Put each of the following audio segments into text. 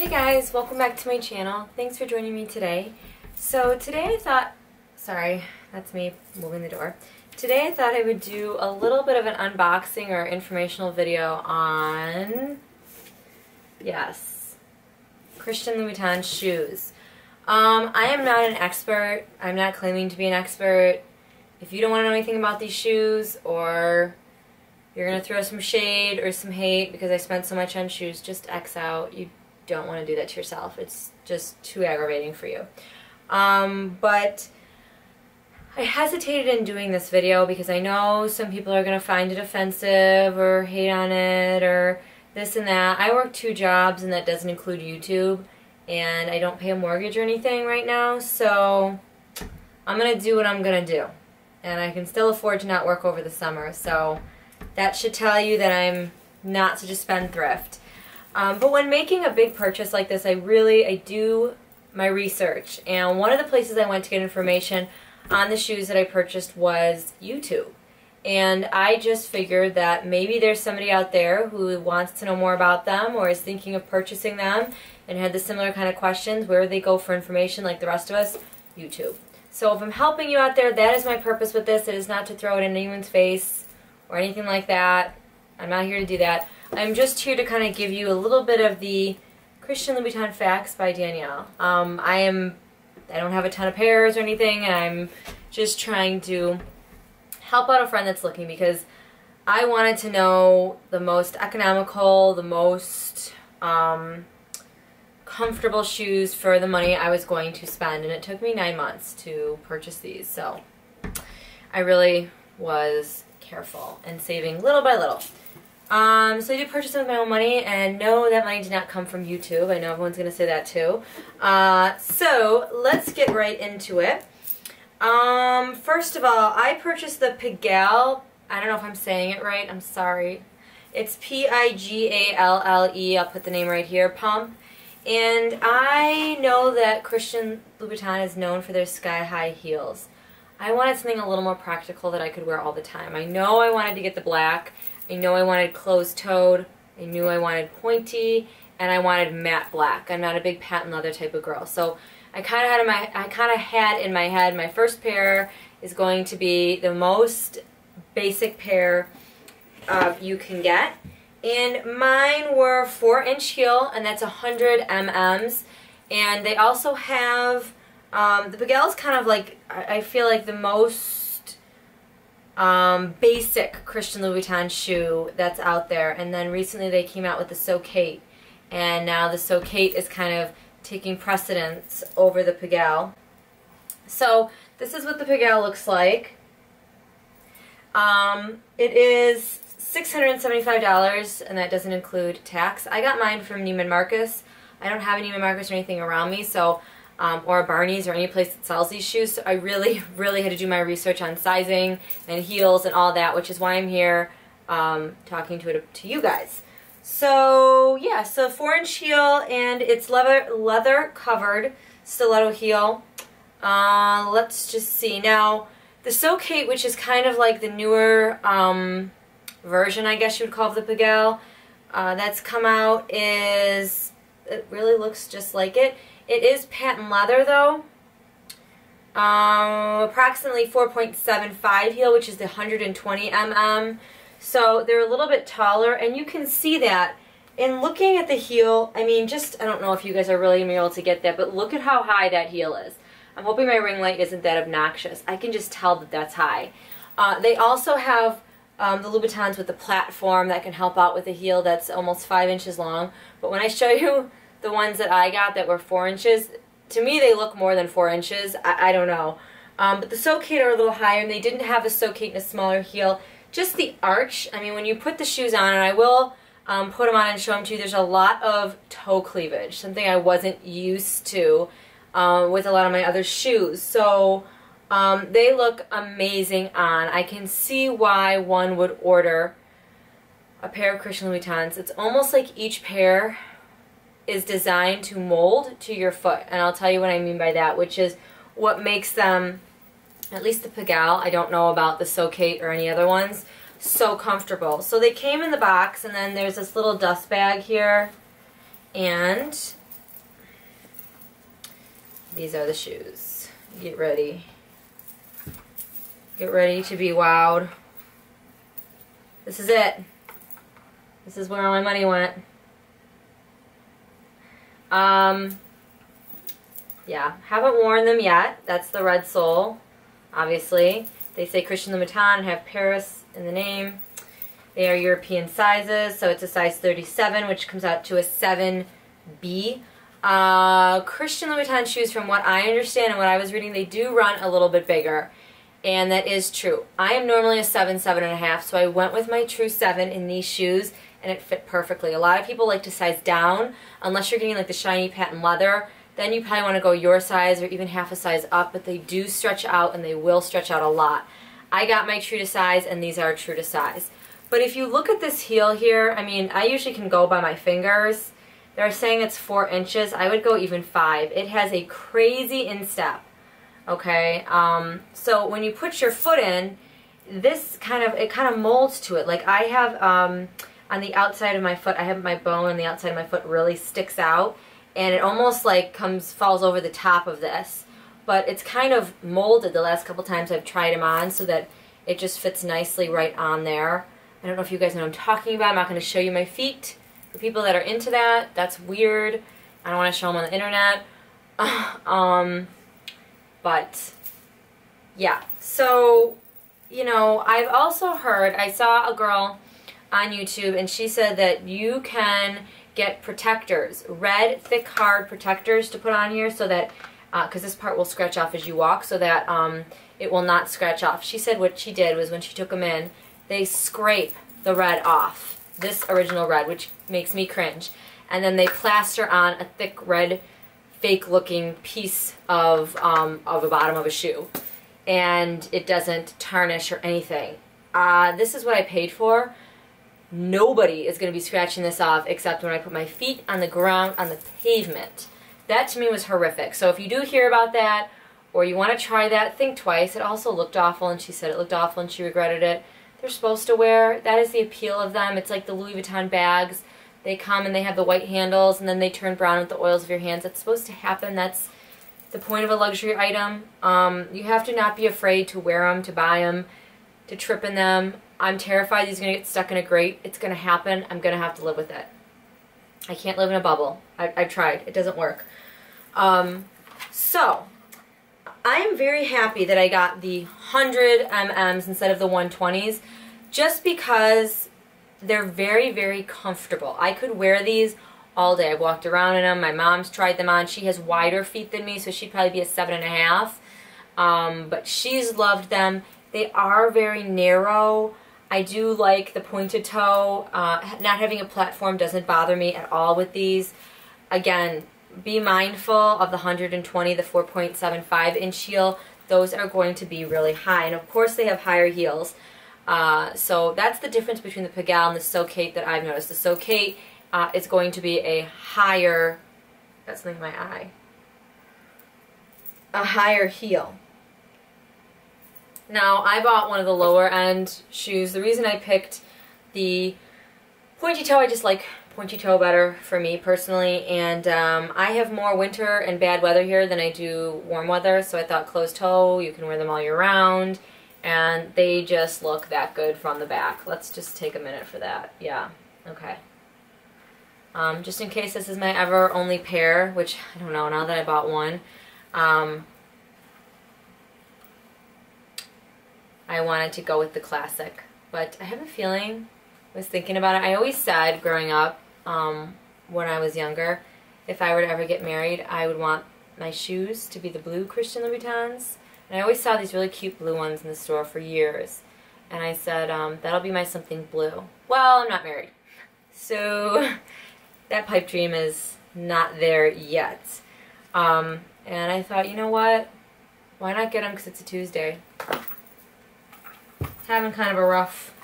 Hey guys, welcome back to my channel. Thanks for joining me today. So today I thought, sorry, that's me moving the door. Today I thought I would do a little bit of an unboxing or informational video on, yes, Christian Louboutin shoes. I am not an expert. I'm not claiming to be an expert. If you don't want to know anything about these shoes, or you're going to throw some shade or some hate because I spent so much on shoes, just X out. You don't want to do that to yourself. It's just too aggravating for you. But I hesitated in doing this video because I know some people are going to find it offensive or hate on it or this and that. I work 2 jobs and that doesn't include YouTube, and I don't pay a mortgage or anything right now, so I'm going to do what I'm going to do. And I can still afford to not work over the summer, so that should tell you that I'm not such a spendthrift. But when making a big purchase like this, I do my research. And one of the places I went to get information on the shoes that I purchased was YouTube. And I just figured that maybe there's somebody out there who wants to know more about them or is thinking of purchasing them and had the similar kind of questions. Where would they go for information like the rest of us? YouTube. So if I'm helping you out there, that is my purpose with this. It is not to throw it in anyone's face or anything like that. I'm not here to do that. I'm just here to kind of give you a little bit of the Christian Louboutin facts by Danielle. I don't have a ton of pairs or anything, and I'm just trying to help out a friend that's looking because I wanted to know the most economical, the most comfortable shoes for the money I was going to spend, and it took me 9 months to purchase these, so I really was careful and saving little by little. So I did purchase them with my own money, and no, that money did not come from YouTube. I know everyone's going to say that too. So let's get right into it. First of all, I purchased the Pigalle. I don't know if I'm saying it right. I'm sorry. It's P-I-G-A-L-L-E. I'll put the name right here. Pump. And I know that Christian Louboutin is known for their sky-high heels. I wanted something a little more practical that I could wear all the time. I know I wanted to get the black. I know I wanted closed-toed, I knew I wanted pointy, and I wanted matte black. I'm not a big patent leather type of girl. So I kind of had in my head my first pair is going to be the most basic pair you can get. And mine were 4-inch heel, and that's 100 mm's. And they also have, the Pigalle's kind of like, I feel like the most basic Christian Louboutin shoe that's out there, and then recently they came out with the So-Kate, and now the So-Kate is kind of taking precedence over the Pigalle. So this is what the Pigalle looks like. It is $675, and that doesn't include tax. I got mine from Neiman Marcus. I don't have a Neiman Marcus or anything around me, so or Barney's or any place that sells these shoes. So I really had to do my research on sizing and heels and all that, which is why I'm here talking to you guys. So yeah, so 4-inch heel, and it's leather covered stiletto heel. Let's just see. Now the So-Kate, which is kind of like the newer version, I guess you would call it, the Pigalle, that's come out, it really looks just like it. It is patent leather though. Approximately 4.75 heel, which is the 120 mm. So they're a little bit taller, and you can see that in looking at the heel. I mean, I don't know if you guys are really going to be able to get that, but look at how high that heel is. I'm hoping my ring light isn't that obnoxious. I can just tell that that's high. They also have the Louboutins with the platform that can help out with the heel that's almost 5 inches long. But when I show you the ones that I got that were 4 inches, to me they look more than 4 inches. I don't know. But the So-Kate are a little higher, and they didn't have a So-Kate in a smaller heel. Just the arch, I mean, when you put the shoes on, and I will put them on and show them to you, there's a lot of toe cleavage, something I wasn't used to with a lot of my other shoes. So they look amazing on. I can see why one would order a pair of Christian Louboutins. It's almost like each pair is designed to mold to your foot, and I'll tell you what I mean by that, which is what makes them, at least the Pigalle, I don't know about the So-Kate or any other ones, so comfortable. So they came in the box, and then there's this little dust bag here, and these are the shoes. Get ready. Get ready to be wowed. This is it. This is where all my money went. Yeah, haven't worn them yet. That's the red sole, obviously. They say Christian Louboutin and have Paris in the name. They are European sizes, so it's a size 37, which comes out to a 7B. Christian Louboutin shoes, from what I understand and what I was reading, they do run a little bit bigger. And that is true. I am normally a 7, 7.5, so I went with my true 7 in these shoes, and it fit perfectly. A lot of people like to size down, unless you're getting like the shiny patent leather. Then you probably want to go your size or even half a size up, but they do stretch out, and they will stretch out a lot. I got my true to size, and these are true to size. But if you look at this heel here, I mean, I usually can go by my fingers. They're saying it's 4 inches. I would go even 5. It has a crazy instep. Okay, so when you put your foot in, this kind of molds to it. Like I have on the outside of my foot, I have my bone on the outside of my foot really sticks out, and it almost like falls over the top of this. But it's kind of molded the last couple times I've tried them on, so that it just fits nicely right on there. I don't know if you guys know what I'm talking about. I'm not going to show you my feet. For people that are into that, that's weird. I don't want to show them on the internet. But, yeah. So, you know, I've also heard, I saw a girl on YouTube, and she said that you can get protectors, red, thick, hard protectors to put on here, so that, because this part will scratch off as you walk, so that it will not scratch off. She said what she did was when she took them in, they scrape the red off, this original red, which makes me cringe, and then they plaster on a thick red fake looking piece of the bottom of a shoe, and it doesn't tarnish or anything. This is what I paid for. Nobody is going to be scratching this off except when I put my feet on the ground on the pavement. That to me was horrific. So if you do hear about that, or you want to try that, think twice. It also looked awful, and she said it looked awful and she regretted it. They're supposed to wear, that is the appeal of them. It's like the Louis Vuitton bags. They come and they have the white handles, and then they turn brown with the oils of your hands. That's supposed to happen. That's the point of a luxury item. You have to not be afraid to wear them, to buy them, to trip in them. I'm terrified these are going to get stuck in a grate. It's going to happen. I'm going to have to live with it. I can't live in a bubble. I've tried. It doesn't work. So, I am very happy that I got the 100 mm's instead of the 120s, just because they're very, very comfortable. I could wear these all day. I've walked around in them. My mom's tried them on. She has wider feet than me, so she'd probably be a 7.5. But she's loved them. They are very narrow. I do like the pointed toe. Not having a platform doesn't bother me at all with these. Again, be mindful of the 120, the 4.75 inch heel. Those are going to be really high. And of course they have higher heels. So that's the difference between the Pigalle and the Socate that I've noticed. The Socate is going to be a higher, got something in my eye, a higher heel. Now, I bought one of the lower end shoes. The reason I picked the pointy toe, I just like pointy toe better for me personally, and I have more winter and bad weather here than I do warm weather, so I thought closed toe, you can wear them all year round, and they just look that good from the back. Let's just take a minute for that. Yeah, okay. Just in case this is my ever only pair, which I don't know now that I bought one, I wanted to go with the classic, but I have a feeling, I was thinking about it, I always said growing up, when I was younger, if I were to ever get married, I would want my shoes to be the blue Christian Louboutins, and I always saw these really cute blue ones in the store for years, and I said, that'll be my something blue. Well, I'm not married, so that pipe dream is not there yet, and I thought, you know what, why not get them because it's a Tuesday. Having kind of a rough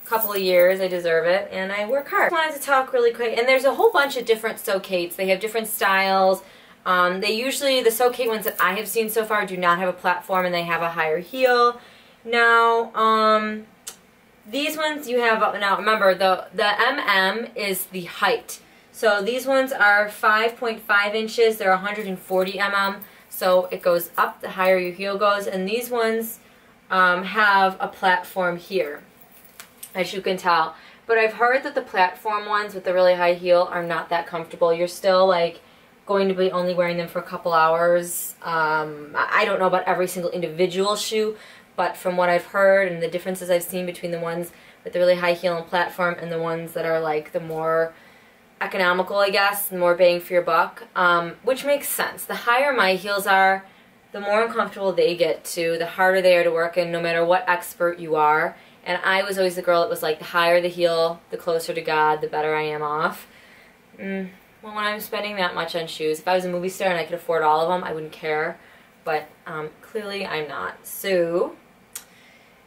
couple of years, I deserve it, and I work hard. I wanted to talk really quick, and there's a whole bunch of different Socates. They have different styles. They usually, the Socate ones that I have seen so far do not have a platform, and they have a higher heel. Now, these ones you have, now remember, the MM is the height. So these ones are 5.5 inches. They're 140 mm. So it goes up the higher your heel goes. And these ones have a platform here, as you can tell. But I've heard that the platform ones with the really high heel are not that comfortable. You're still like going to be only wearing them for a couple hours. I don't know about every single individual shoe, but from what I've heard and the differences I've seen between the ones with the really high heel and platform and the ones that are like the more economical, I guess, and more bang for your buck, which makes sense. The higher my heels are, the more uncomfortable they get too, the harder they are to work in, no matter what expert you are. And I was always the girl that was like, the higher the heel, the closer to God, the better I am off. Well, when I'm spending that much on shoes, if I was a movie star and I could afford all of them, I wouldn't care. But clearly I'm not. So,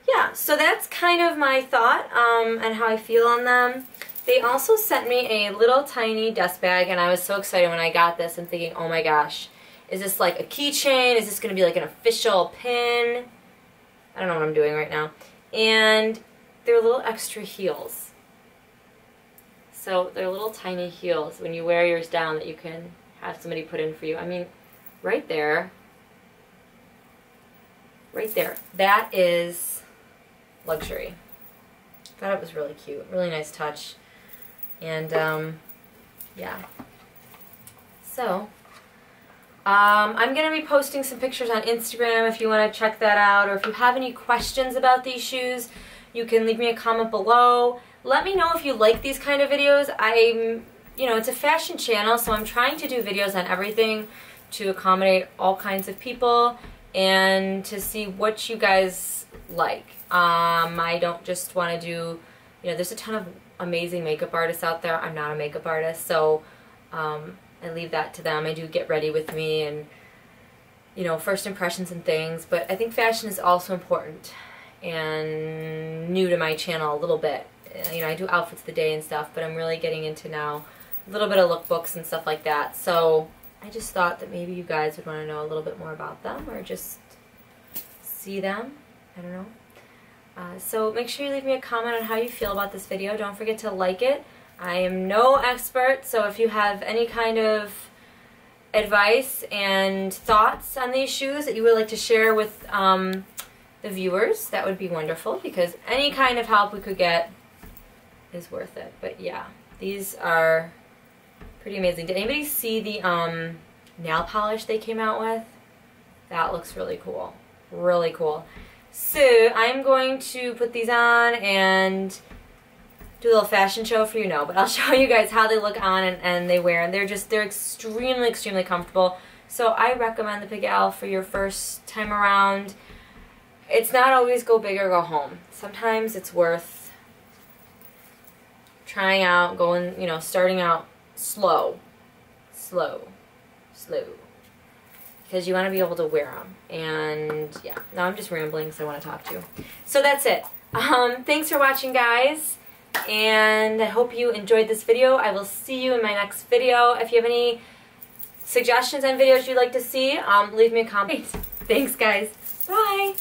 yeah, so that's kind of my thought and how I feel on them. They also sent me a little tiny dust bag, and I was so excited when I got this. I'm thinking, oh my gosh, is this like a keychain? Is this going to be like an official pin? I don't know what I'm doing right now. And they're little extra heels. So they're little tiny heels when you wear yours down that you can have somebody put in for you. I mean, right there, that is luxury. I thought it was really cute, really nice touch. And yeah, so I'm going to be posting some pictures on Instagram if you want to check that out, or if you have any questions about these shoes, you can leave me a comment below. Let me know if you like these kind of videos. You know, it's a fashion channel, so I'm trying to do videos on everything to accommodate all kinds of people and to see what you guys like. I don't just want to do, you know, there's a ton of amazing makeup artists out there. I'm not a makeup artist, so I leave that to them. I do get ready with me and, you know, first impressions and things, but I think fashion is also important and new to my channel a little bit. You know, I do outfits of the day and stuff, but I'm really getting into now a little bit of lookbooks and stuff like that. So I just thought that maybe you guys would want to know a little bit more about them or just see them. I don't know. So make sure you leave me a comment on how you feel about this video. Don't forget to like it. I am no expert, so if you have any kind of advice and thoughts on these shoes that you would like to share with the viewers, that would be wonderful, because any kind of help we could get is worth it. But yeah, these are pretty amazing. Did anybody see the nail polish they came out with? That looks really cool. Really cool. So I'm going to put these on and do a little fashion show for you, no, but I'll show you guys how they look on and they wear, and they're extremely, extremely comfortable. So I recommend the Pig Owl for your first time around. It's not always go big or go home. Sometimes it's worth trying out, going, you know, starting out slow, because you want to be able to wear them. And yeah, now I'm just rambling because I want to talk to you. So that's it. Thanks for watching, guys, and I hope you enjoyed this video. I will see you in my next video. If you have any suggestions on videos you'd like to see, leave me a comment. Thanks, guys. Bye.